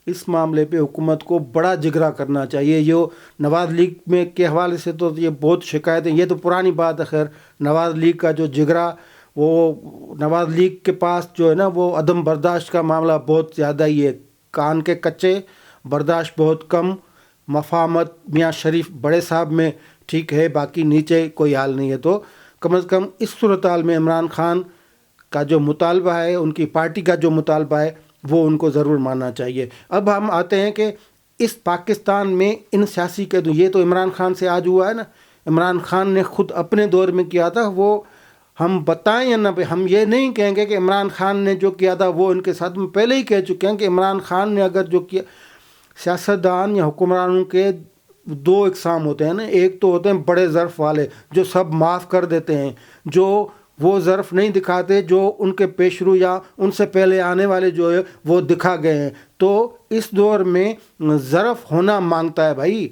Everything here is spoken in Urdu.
اس معاملے پہ حکومت کو بڑا جگرا کرنا چاہیے. جو نواز لیگ میں کے حوالے سے تو یہ بہت شکایتیں، یہ تو پرانی بات ہے. خیر نواز لیگ کا جو جگرا، وہ نواز لیگ کے پاس جو ہے نا وہ عدم برداشت کا معاملہ بہت زیادہ ہی ہے. کان کے کچے، برداشت بہت کم. مفاہمت میاں شریف بڑے صاحب میں ٹھیک ہے، باقی نیچے کوئی حال نہیں ہے. تو کم از کم اس صورتحال میں عمران خان کا جو مطالبہ ہے، ان کی پارٹی کا جو مطالبہ ہے، وہ ان کو ضرور ماننا چاہیے. اب ہم آتے ہیں کہ اس پاکستان میں ان سیاسی قیدیوں، یہ تو عمران خان سے آج ہوا ہے نا. عمران خان نے خود اپنے دور میں کیا تھا. وہ ہم بتائیں یا نہ، ہم یہ نہیں کہیں گے کہ عمران خان نے جو کیا تھا وہ ان کے ساتھ. میں پہلے ہی کہہ چکے ہیں کہ عمران خان نے اگر جو کیا، سیاستدان یا حکمرانوں کے دو اقسام ہوتے ہیں نا. ایک تو ہوتے ہیں بڑے ظرف والے جو سب معاف کر دیتے ہیں، جو وہ ظرف نہیں دکھاتے جو ان کے پیشرو یا ان سے پہلے آنے والے جو ہے وہ دکھا گئے ہیں. تو اس دور میں ظرف ہونا مانگتا ہے بھائی.